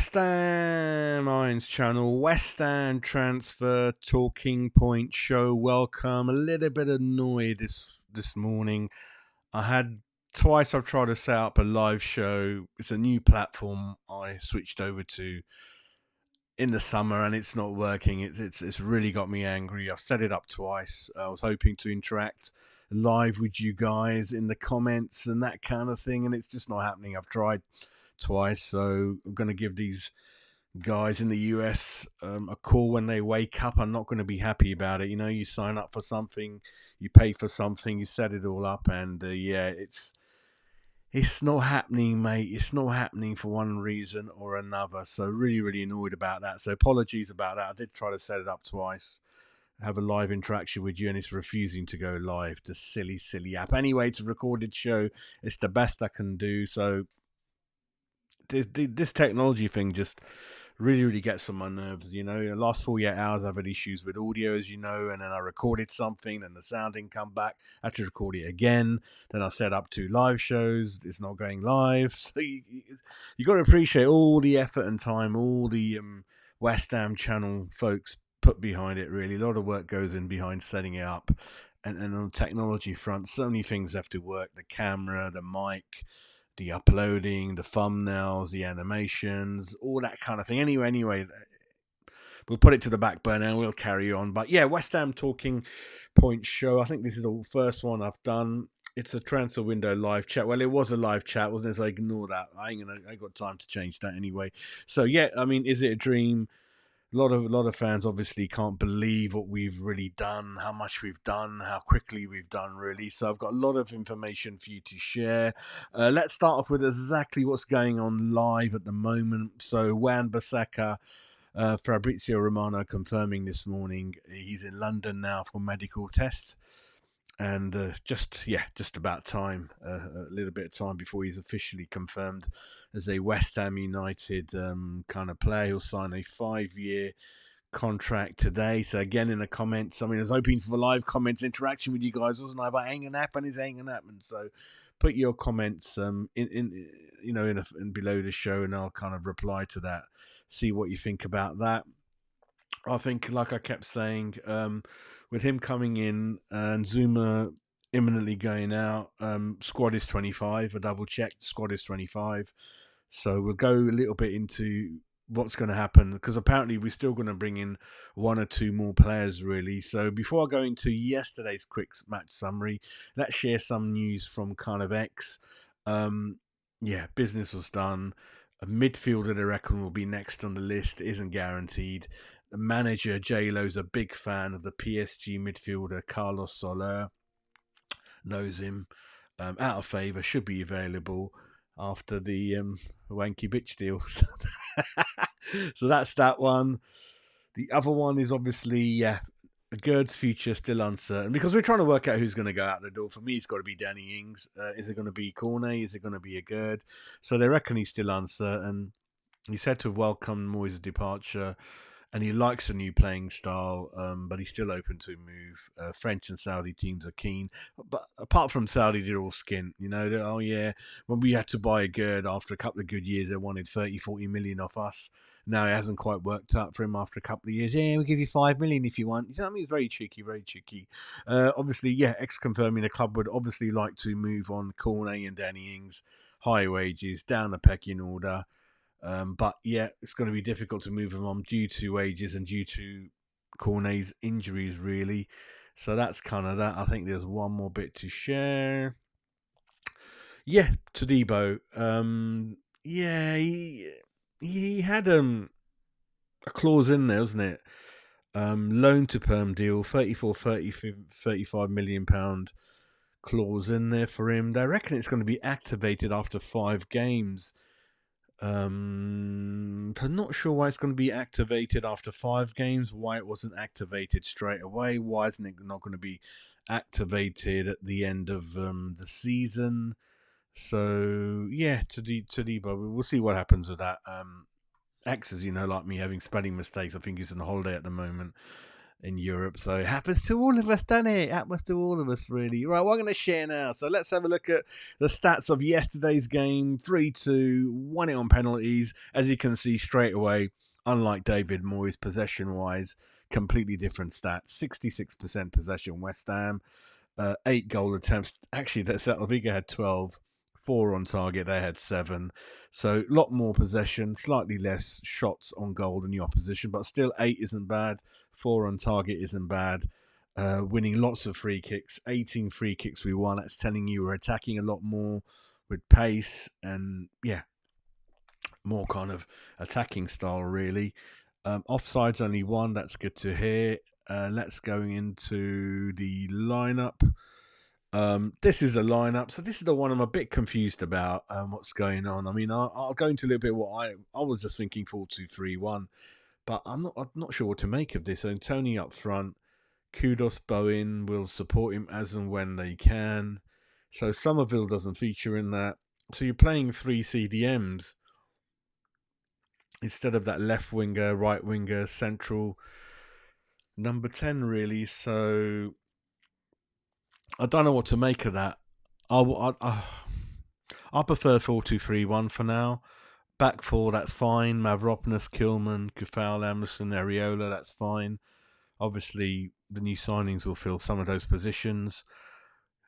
West Ham Irons channel, West Ham transfer talking point show. Welcome. A little bit annoyed this morning. I had twice I've tried to set up a live show. It's a new platform I switched over to in the summer and it's not working. It's really got me angry. I've set it up twice. I was hoping to interact live with you guys in the comments and that kind of thing, and it's just not happening. I've tried twice, so I'm going to give these guys in the US a call when they wake up. I'm not going to be happy about it. You know, you sign up for something, you pay for something, you set it all up, and it's not happening, mate. It's not happening for one reason or another. So really annoyed about that. So apologies about that. I did try to set it up twice, have a live interaction with you, and it's refusing to go live. The silly app. Anyway, it's a recorded show. It's the best I can do. So this technology thing just really gets on my nerves. You know, the last 48 hours I've had issues with audio, as you know, and then I recorded something, then the sound didn't come back. I had to record it again. Then I set up 2 live shows. It's not going live. So you got to appreciate all the effort and time all the West Ham channel folks put behind it. Really, a lot of work goes in behind setting it up. And on the technology front, so many things have to work: the camera, the mic, the uploading, the thumbnails, the animations, all that kind of thing. Anyway, we'll put it to the back burner and we'll carry on. But yeah, West Ham talking point show. I think this is the first one I've done. It's a transfer window live chat. Well, it was a live chat, wasn't it? So ignore that. I got time to change that anyway. So yeah, I mean, is it a dream? A lot of fans obviously can't believe what we've really done, how much we've done, how quickly we've done, really. So I've got a lot of information for you to share. Let's start off with exactly what's going on live at the moment. So Wan-Bissaka, Fabrizio Romano confirming this morning he's in London now for medical test. And just about time, a little bit of time before he's officially confirmed as a West Ham United kind of player. He'll sign a 5-year contract today. So again, in the comments, I mean, I was hoping for live comments interaction with you guys, wasn't I? About ain't gonna happen, it ain't gonna happen. So put your comments in below the show, and I'll kind of reply to that. See what you think about that. I think, like I kept saying, with him coming in and Zuma imminently going out, squad is 25. I double checked, squad is 25. So we'll go a little bit into what's going to happen, because apparently we're still going to bring in 1 or 2 more players, really. So before I go into yesterday's quick match summary, let's share some news from kind of X. Business was done. A midfielder, they reckon, will be next on the list. It isn't guaranteed. The manager, J-Lo's a big fan of the PSG midfielder, Carlos Soler. Knows him. Out of favour, should be available after the wanky bitch deal. So that's that one. The other one is obviously, Gerd's future still uncertain, because we're trying to work out who's going to go out the door. For me, it's got to be Danny Ings. Is it going to be Cornet? Is it going to be a Gerd? So they reckon he's still uncertain. He's said to have welcomed Moyes' departure, and he likes a new playing style, but he's still open to move. French and Saudi teams are keen. But apart from Saudi, they're all skint. You know, when we had to buy a Gerd after a couple of good years, they wanted 30-40 million off us. Now it hasn't quite worked out for him after a couple of years. Yeah, we'll give you 5 million if you want. You know what I mean? It's very cheeky. Obviously, X confirming the club would obviously like to move on Cornet and Danny Ings. High wages, down the pecking order. But it's going to be difficult to move him on due to wages and due to Cornet's injuries, really. So that's kind of that. I think there's one more bit to share. Yeah, Todibo. He had a clause in there, wasn't it? Loan to perm deal, 35 million pound clause in there for him. They reckon it's going to be activated after 5 games. I'm not sure why it's going to be activated after 5 games, why it wasn't activated straight away, why isn't it not going to be activated at the end of the season. So Todibo, we'll see what happens with that. X, as you know, like me, having spelling mistakes, I think he's on holiday at the moment. in Europe. So it happens to all of us, doesn't it? It happens to all of us, really. Right, we're going to share now. So let's have a look at the stats of yesterday's game. 3-2, won it on penalties. As you can see straight away, unlike David Moyes, possession-wise, completely different stats. 66% possession, West Ham. 8 goal attempts. Actually, Celta Vigo had 12. 4 on target, they had 7. So a lot more possession, slightly less shots on goal than the opposition, but still 8 isn't bad. 4 on target isn't bad. Winning lots of free kicks. 18 free kicks we won. That's telling you we're attacking a lot more with pace and, yeah, more kind of attacking style, really. Offside's only 1. That's good to hear. Let's go into the lineup. This is a lineup, so this is the one I'm a bit confused about. What's going on? I mean, I'll go into a little bit what I was just thinking 4-2-3-1, but I'm not sure what to make of this. So Tony up front, Kudos, Bowen will support him as and when they can. So Somerville doesn't feature in that. So you're playing 3 CDMs instead of that left winger, right winger, central number 10, really. So I don't know what to make of that. I prefer 4-2-3-1 for now. Back 4, that's fine. Mavropoulos, Kilman, Kufal, Emerson, Areola, that's fine. Obviously, the new signings will fill some of those positions.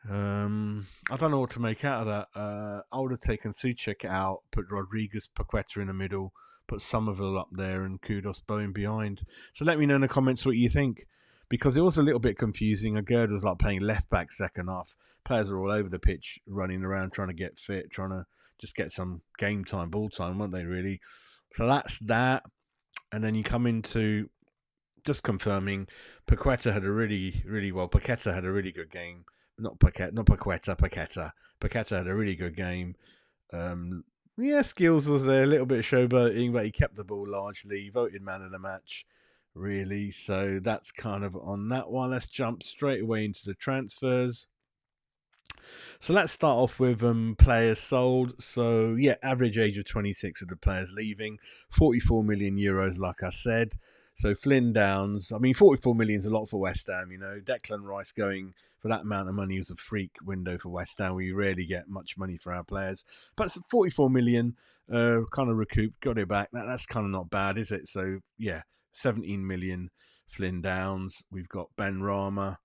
I don't know what to make out of that. I would have taken Souček out, put Rodriguez, Paqueta in the middle, put Somerville up there, and Kudos Bowen behind. So let me know in the comments what you think, because it was a little bit confusing. Agurdo was like playing left back second half. Players are all over the pitch, running around, trying to get fit, trying to just get some game time, ball time, weren't they, really? So that's that. And then you come into just confirming Paqueta had a really, really well. Paqueta had a really good game. Paqueta. Paqueta had a really good game. Skills was there, a little bit of showboating, but he kept the ball largely. Voted man of the match, really. So that's kind of on that one. Let's jump straight away into the transfers. So let's start off with players sold. So yeah, average age of 26 of the players leaving. 44 million euros, like I said. So Flynn Downs, I mean, 44 million is a lot for West Ham, you know. Declan Rice going for that amount of money was a freak window for West Ham. We rarely get much money for our players. But 44 million, kind of recouped, got it back. That's kind of not bad, is it? So yeah, 17 million Flynn Downs. We've got Ben Rama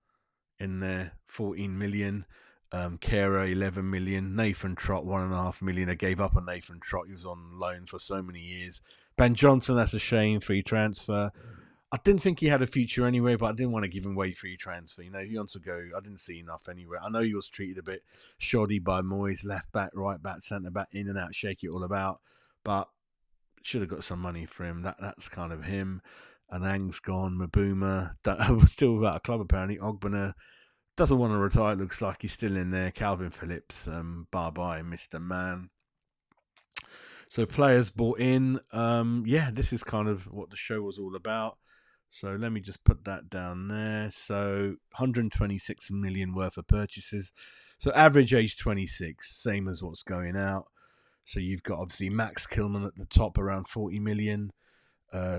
in there, 14 million. Kera, 11 million. Nathan Trott, 1.5 million. I gave up on Nathan Trott. He was on loan for so many years. Ben Johnson, that's a shame. Free transfer. I didn't think he had a future anyway, but I didn't want to give him away free transfer. You know, if he wants to go, I didn't see enough anyway. I know he was treated a bit shoddy by Moyes, left back, right back, centre back, in and out, shake it all about. But should have got some money for him. That's kind of him. Anang's gone. Mabuma, was still without a club apparently. Ogbonna doesn't want to retire. Looks like he's still in there. Calvin Phillips, bye-bye, Mr. Man. So players bought in. This is kind of what the show was all about. So let me just put that down there. So 126 million worth of purchases. So average age 26, same as what's going out. So you've got obviously Max Kilman at the top, around 40 million.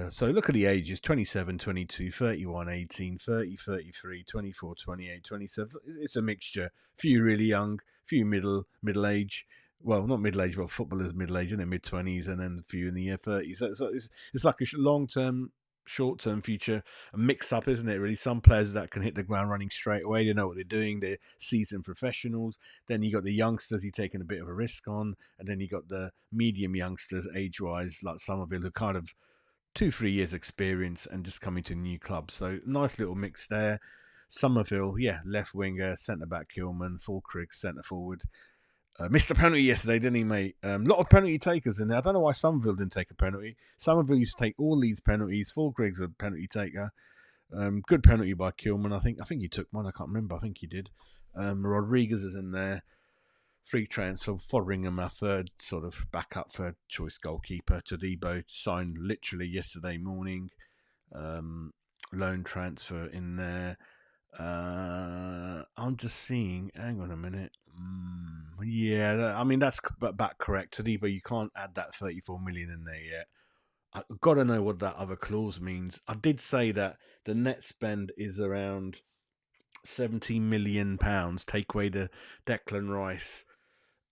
So look at the ages: 27, 22, 31, 18, 30, 33, 24, 28, 27. It's a mixture. Few really young, few middle age. Well, not middle age, but footballers middle age, and then mid-20s, and then a few in the year 30s. So it's like a long-term, short-term future, a mix-up, isn't it, really? Some players that can hit the ground running straight away. They know what they're doing. They're seasoned professionals. Then you got the youngsters you're taking a bit of a risk on. And then you got the medium youngsters, age-wise, like Somerville, who kind of 2-3 years experience and just coming to a new club. So nice little mix there. Somerville, yeah, left winger, centre back Kilman, Fulkrug, centre forward. Missed a penalty yesterday, didn't he, mate? A lot of penalty takers in there. I don't know why Somerville didn't take a penalty. Somerville used to take all these penalties. Fulkrug's a penalty taker. Good penalty by Kilman. I think he took one. I can't remember. I think he did. Rodriguez is in there. Free transfer. Fotheringham, our third sort of backup, third choice goalkeeper. Todibo signed literally yesterday morning. Loan transfer in there. I'm just seeing. Hang on a minute. Yeah, I mean that's back correct. Todibo, you can't add that 34 million in there yet. I've got to know what that other clause means. I did say that the net spend is around £70 million. Take away the Declan Rice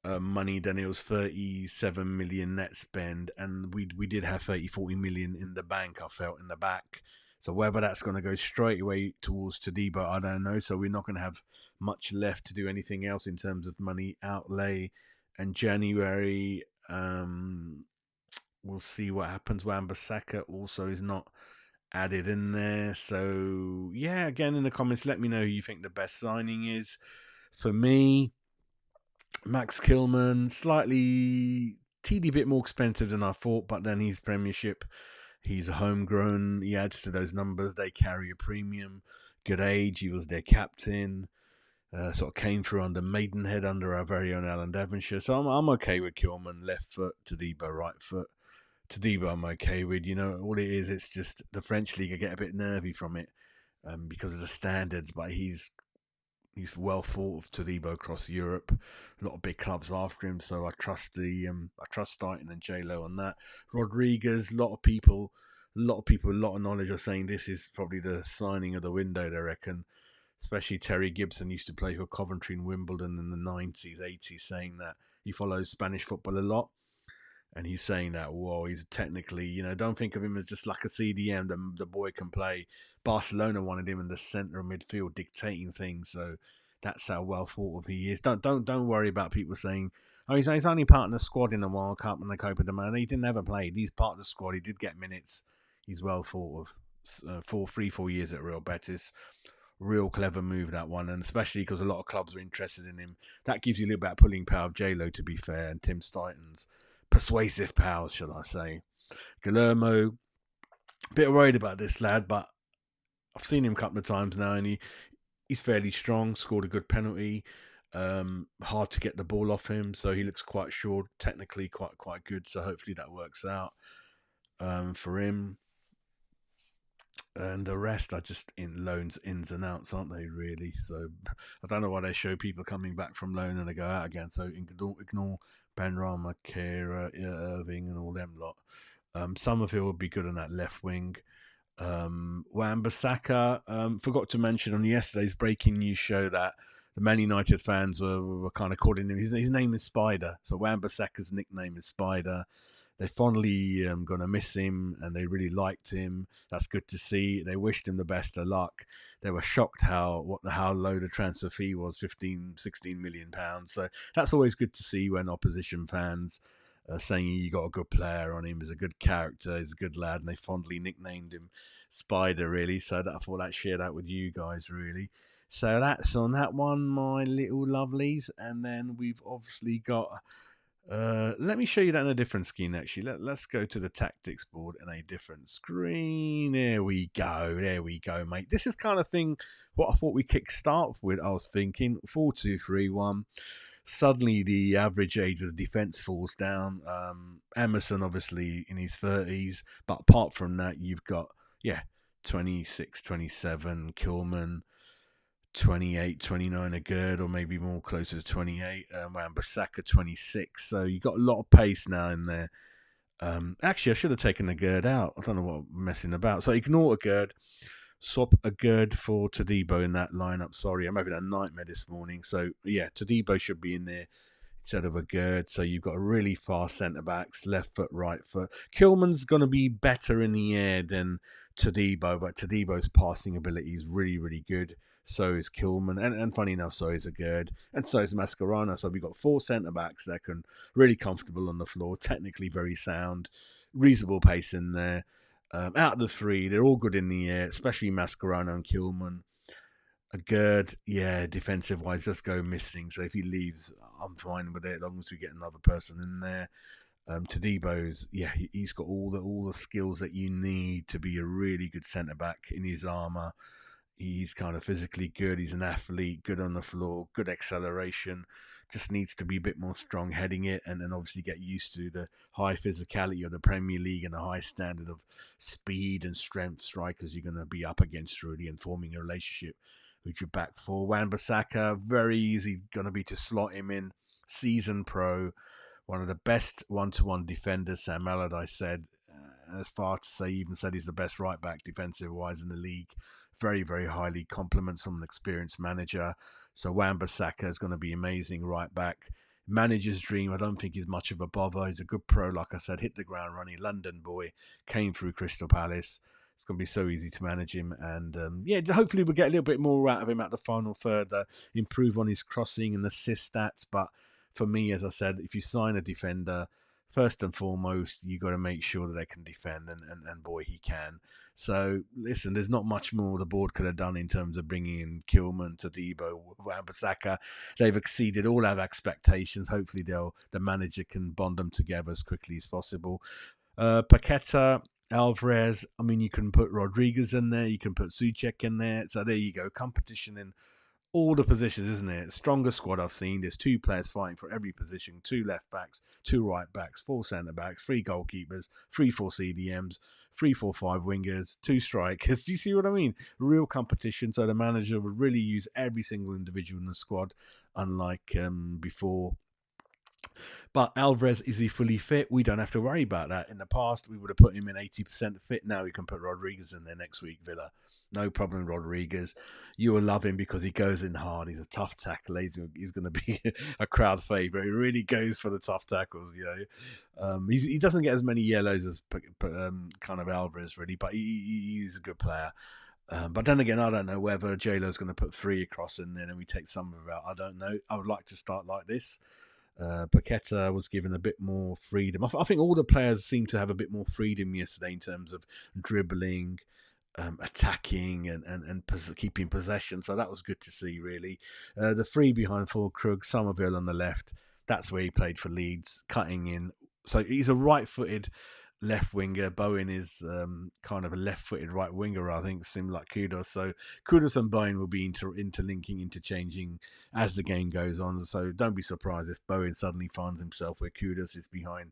money, then it was 37 million net spend, and we did have 30-40 million in the bank. I felt in the back. So whether that's going to go straight away towards Todibo, I don't know. So we're not going to have much left to do anything else in terms of money outlay. And January, we'll see what happens. Wan-Bissaka also is not added in there. So yeah, again in the comments, let me know who you think the best signing is. For me, Max Kilman, slightly teeny bit more expensive than I thought, but then he's Premiership. He's homegrown. He adds to those numbers. They carry a premium. Good age. He was their captain. Sort of came through under Maidenhead under our very own Alan Devonshire. So I'm okay with Kilman. Left foot, Todibo, right foot. Todibo I'm okay with. You know, all it is, it's just the French league, I get a bit nervy from it because of the standards, but he's well thought of Todibo across Europe. A lot of big clubs after him, so I trust Stein and J Lo on that. Rodriguez, a lot of people, a lot of knowledge are saying this is probably the signing of the window. They reckon, especially Terry Gibson used to play for Coventry and Wimbledon in the 90s, 80s, saying that he follows Spanish football a lot. And he's saying that, whoa, he's technically, don't think of him as just like a CDM. The boy can play. Barcelona wanted him in the centre of midfield, dictating things. So that's how well thought of he is. Don't worry about people saying, oh, he's only part of the squad in the World Cup and the Copa del Mundo. He didn't ever play. He's part of the squad. He did get minutes. He's well thought of. 4 years at Real Betis. Real clever move, that one, and especially because a lot of clubs are interested in him. That gives you a little bit of pulling power of J-Lo, to be fair, and Tim Steiten's persuasive powers, shall I say. Guillermo, a bit worried about this lad, but I've seen him a couple of times now, and he's fairly strong, scored a good penalty. Hard to get the ball off him, so he looks quite sure, technically quite good, so hopefully that works out for him. And the rest are just in loans, ins and outs, aren't they, really? So I don't know why they show people coming back from loan and they go out again. So ignore Benrahma, Kehrer, Irving and all them lot. Summerfield would be good on that left wing. Wan-Bissaka, forgot to mention on yesterday's breaking news show that the Man United fans were kind of calling him, his name is Spider. So Wan-Bissaka's nickname is Spider. They're fondly going to miss him, and they really liked him. That's good to see. They wished him the best of luck. They were shocked how low the transfer fee was, 15-16 million pounds. So that's always good to see when opposition fans are saying you got a good player on him, he's a good character, he's a good lad, and they fondly nicknamed him Spider, really. So I thought I'd share that with you guys, really. So that's on that one, my little lovelies. And then we've obviously got... let me show you that in a different screen, actually. Let's go to the tactics board in a different screen. There we go, mate. This is kind of thing what I thought we kickstart with. I was thinking 4-2-3-1. Suddenly the average age of the defense falls down. Emerson obviously in his 30s, but apart from that, you've got 26, 27, Kilman, 28, 29 Aguerd, or maybe more closer to 28. Wan-Bissaka 26. So you got a lot of pace now in there. Actually, I should have taken Aguerd out. I don't know what I'm messing about. So ignore Aguerd. Swap Aguerd for Todibo in that lineup. Sorry, I'm having a nightmare this morning. So yeah, Todibo should be in there instead of Aguerd. So you've got a really fast centre backs, left foot, right foot. Kilman's going to be better in the air than Todibo, but Todibo's passing ability is really, really good. So is Kilman, and funny enough, so is Aguerd, and so is Mascherano. So we've got 4 centre backs that can really comfortable on the floor, technically very sound, reasonable pace in there. Out of the 3, they're all good in the air, especially Mascherano and Kilman. Aguerd, defensive wise, just go missing. So if he leaves, I'm fine with it as long as we get another person in there. Todibo's, he's got all the skills that you need to be a really good centre back in his armour. He's kind of physically good. He's an athlete, good on the floor, good acceleration. Just needs to be a bit more strong heading it, and then obviously get used to the high physicality of the Premier League and the high standard of speed and strength strikers you're going to be up against, really, and forming a relationship with your back four. Wan-Bissaka, very easy going to be to slot him in. Seasoned pro, one of the best one-to-one defenders, Sam Allardyce said. as far to say, even said he's the best right back defensive wise in the league. Very, very highly compliments from an experienced manager. So Wan-Bissaka is going to be amazing right back. Manager's dream, I don't think he's much of a bother. He's a good pro, like I said, hit the ground running. London boy, came through Crystal Palace. It's going to be so easy to manage him. And hopefully we'll get a little bit more out of him at the final third, improve on his crossing and assist stats. But for me, as I said, if you sign a defender, first and foremost, you got to make sure that they can defend, and boy, he can. So, listen, there's not much more the board could have done in terms of bringing in Kilman, Todibo, Wan-Bissaka. They've exceeded all our expectations. Hopefully, the manager can bond them together as quickly as possible. Paqueta, Alvarez, I mean, you can put Rodriguez in there, you can put Souček in there. So there you go, competition in all the positions, isn't it? Strongest squad I've seen. There's 2 players fighting for every position, 2 left backs, 2 right backs, 4 centre backs, 3 goalkeepers, 3-4 CDMs, 3-4-5 wingers, 2 strikers. Do you see what I mean? Real competition. So the manager would really use every single individual in the squad, unlike before. But Alvarez, is he fully fit? We don't have to worry about that. In the past, we would have put him in 80% fit. Now we can put Rodriguez in there next week, Villa. No problem, Rodriguez. You will love him because he goes in hard. He's a tough tackler. He's going to be a crowd favourite. He really goes for the tough tackles, you know. He doesn't get as many yellows as kind of Alvarez, really, but he's a good player. But then again, I don't know whether J-Lo's going to put 3 across and then we take some of it out. I don't know. I would like to start like this. Paqueta was given a bit more freedom. I think all the players seemed to have a bit more freedom yesterday in terms of dribbling, attacking and keeping possession. So that was good to see, really. The 3 behind Füllkrug, Somerville on the left. That's where he played for Leeds, cutting in. So he's a right-footed left winger. Bowen is kind of a left-footed right winger, I think, similar like Kudus. So Kudus and Bowen will be interlinking, interchanging as the game goes on. So don't be surprised if Bowen suddenly finds himself where Kudus is behind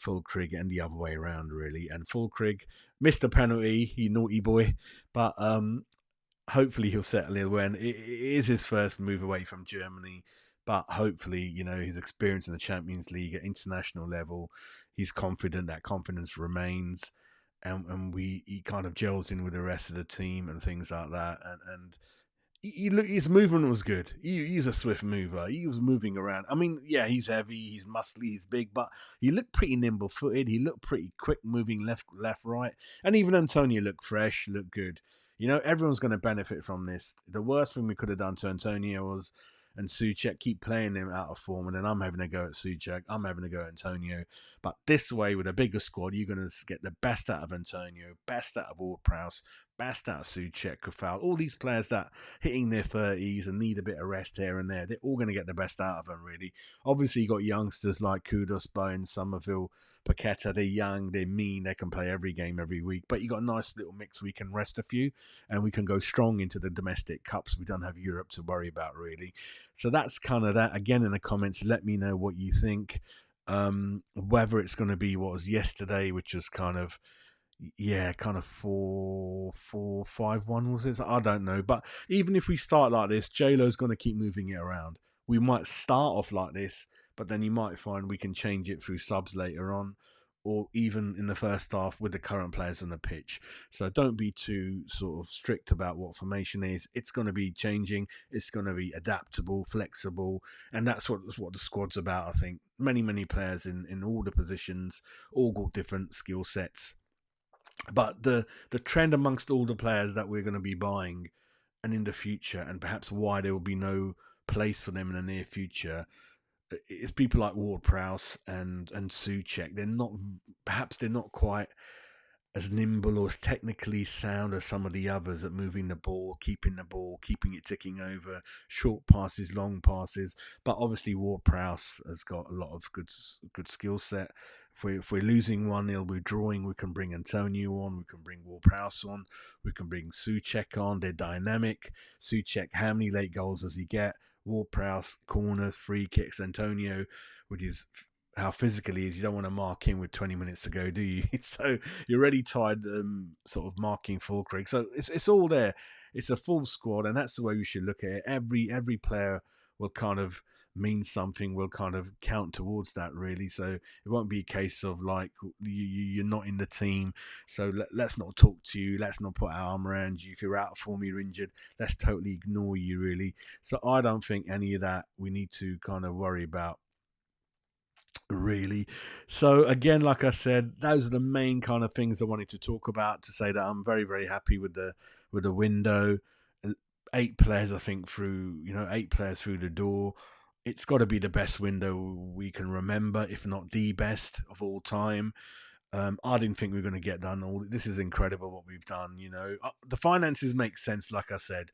Füllkrug and the other way around, really. And Füllkrug missed a penalty, he naughty boy, but hopefully he'll settle in when it is his first move away from Germany. But hopefully, you know, his experience in the Champions League at international level, he's confident, that confidence remains, and he kind of gels in with the rest of the team and things like that. And his movement was good. He's a swift mover. He was moving around. I mean, yeah, he's heavy, he's muscly, he's big, but he looked pretty nimble-footed. He looked pretty quick, moving left, right. And even Antonio looked fresh, looked good. You know, everyone's going to benefit from this. The worst thing we could have done to Antonio was, and Souček, keep playing him out of form, and then I'm having to go at Souček, I'm having to go at Antonio. But this way, with a bigger squad, you're going to get the best out of Antonio, best out of Ward-Prowse, best out of Souček, Kufal, all these players that hitting their 30s and need a bit of rest here and there. They're all going to get the best out of them, really. Obviously, you got youngsters like Kudus, Bowen, Somerville, Paqueta. They're young, they're mean, they can play every game every week. But you got a nice little mix. We can rest a few, and we can go strong into the domestic cups. We don't have Europe to worry about, really. So that's kind of that. Again, in the comments, let me know what you think. Whether it's going to be what was yesterday, which was kind of 4-5-1 was it? I don't know. But even if we start like this, J-Lo's going to keep moving it around. We might start off like this, but then you might find we can change it through subs later on, or even in the first half with the current players on the pitch. So don't be too sort of strict about what formation is. It's going to be changing. It's going to be adaptable, flexible, and that's what the squad's about, I think. Many players in all the positions, all got different skill sets. But the trend amongst all the players that we're going to be buying and in the future, and perhaps why there will be no place for them in the near future, is people like Ward-Prowse and Souček. They're not quite as nimble or as technically sound as some of the others at moving the ball, keeping it ticking over, short passes, long passes. But obviously Ward-Prowse has got a lot of good skill set. If we're losing 1-0, we're drawing, we can bring Antonio on, we can bring Ward-Prowse on, we can bring Souček on. They're dynamic. Souček, how many late goals does he get? Ward-Prowse, corners, free kicks. Antonio, with his how physical he is, you don't want to mark him with 20 minutes to go, do you? So you're already tied sort of marking Füllkrug. So it's all there. It's a full squad, and that's the way we should look at it. Every player will kind of means something will kind of count towards that, really. So it won't be a case of like you're not in the team, so let's not talk to you, let's not put our arm around you. If you're out of form, you're injured, let's totally ignore you, really. So I don't think any of that we need to kind of worry about, really. So again, like I said, those are the main kind of things I wanted to talk about, to say that I'm very, very happy with the window. 8 players, I think, through, 8 players through the door. It's got to be the best window we can remember, if not the best of all time. I didn't think we were going to get done all this. Is incredible what we've done. The finances make sense. Like I said,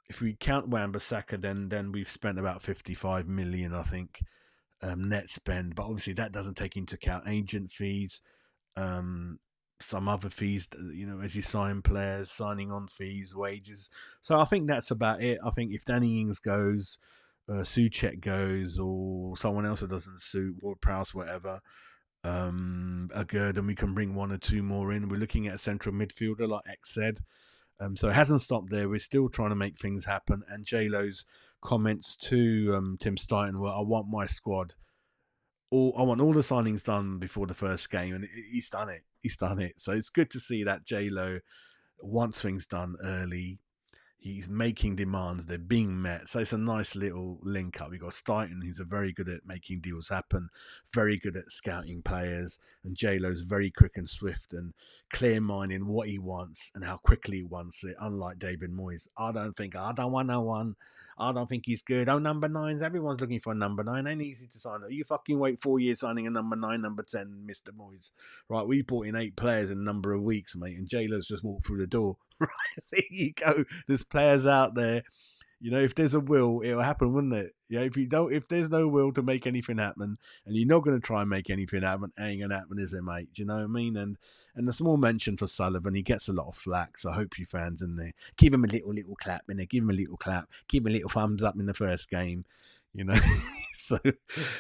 if we count Wan-Bissaka, then we've spent about 55 million, I think, net spend. But obviously that doesn't take into account agent fees, some other fees, as you sign players, signing on fees, wages. So I think that's about it. I think if Danny Ings goes, Souček goes, or someone else that doesn't suit, Ward-Prowse, whatever, then we can bring 1 or 2 more in. We're looking at a central midfielder, like X said. So it hasn't stopped there. We're still trying to make things happen. And J-Lo's comments to Tim Stein were, I want my squad. I want all the signings done before the first game. And he's done it. He's done it. So it's good to see that J-Lo wants things done early. He's making demands. They're being met. So it's a nice little link up. We've got Stein, who's very good at making deals happen, very good at scouting players. And J-Lo's very quick and swift and clear-minded in what he wants and how quickly he wants it, unlike David Moyes. I don't want no one. I don't think he's good. Oh, number 9s. Everyone's looking for a number 9. Ain't easy to sign. You fucking wait 4 years signing a number 9, number 10, Mr. Moyes. Right, we brought in 8 players in a number of weeks, mate, and J-Lo's just walked through the door. Right, there you go. There's players out there. If there's a will, it'll happen, wouldn't it? If there's no will to make anything happen, and you're not going to try and make anything happen, it ain't gonna happen, is it, mate? Do you know what I mean? And a small mention for Sullivan. He gets a lot of flack, so I hope you fans in there give him a little clap in there. Give him a little clap. Give him a little thumbs up in the first game. So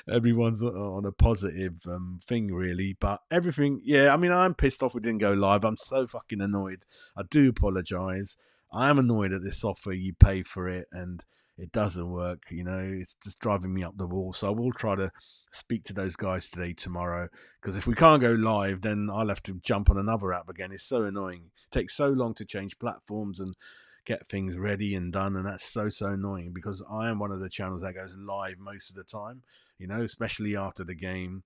everyone's on a positive thing, really. But everything, yeah, I mean, I'm pissed off we didn't go live. I'm so fucking annoyed. I do apologise. I am annoyed at this software. You pay for it and it doesn't work. It's just driving me up the wall. So I will try to speak to those guys today, tomorrow, because if we can't go live, then I'll have to jump on another app again. It's so annoying. It takes so long to change platforms and get things ready and done, and that's so annoying, because I am one of the channels that goes live most of the time, especially after the game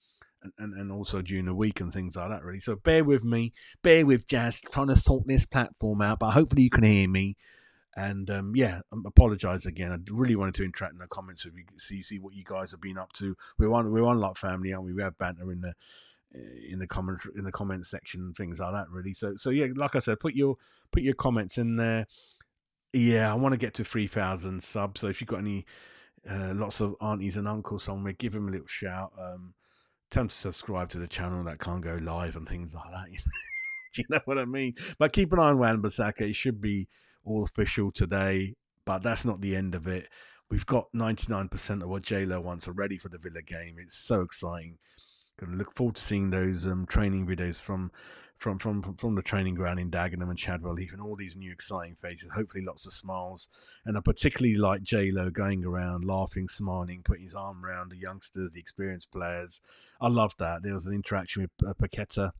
and also during the week and things like that, really. So bear with me, bear with Jazz, trying to sort this platform out, but hopefully you can hear me. And I apologise again. I really wanted to interact in the comments with you, see what you guys have been up to. We're one like family, aren't we? We have banter in the comment section and things like that, really. So yeah, like I said, put your comments in there. Yeah, I want to get to 3,000 subs. So if you've got any lots of aunties and uncles somewhere, give them a little shout. Tell them to subscribe to the channel that can't go live and things like that. Do you know what I mean? But keep an eye on Wan-Bissaka. It should be all official today, but that's not the end of it. We've got 99% of what J-Lo wants already for the Villa game. It's so exciting. Gonna look forward to seeing those training videos from the training ground in Dagenham and Chadwell Heath, and all these new exciting faces. Hopefully lots of smiles. And I particularly like J-Lo going around laughing, smiling, putting his arm around the youngsters, the experienced players. I love that. There was an interaction with Paqueta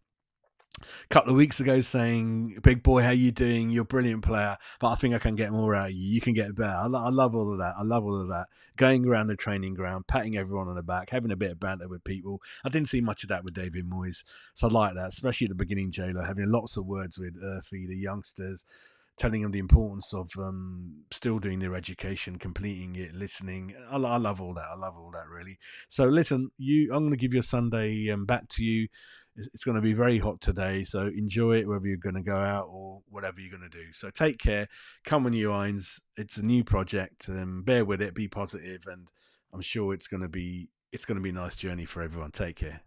a couple of weeks ago saying, "Big boy, how you doing? You're a brilliant player, but I think I can get more out of you. You can get better." I love all of that. I love all of that. Going around the training ground, patting everyone on the back, having a bit of banter with people. I didn't see much of that with David Moyes, so I like that, especially at the beginning. J-Lo having lots of words with Earthy, the youngsters, telling them the importance of still doing their education, completing it, listening. I love all that. I love all that, really. So listen, I'm going to give you a Sunday back to you. It's going to be very hot today, so enjoy it, whether you're going to go out or whatever you're going to do. So take care. Come on, you Irons. It's a new project. Bear with it. Be positive, and I'm sure it's going to be a nice journey for everyone. Take care.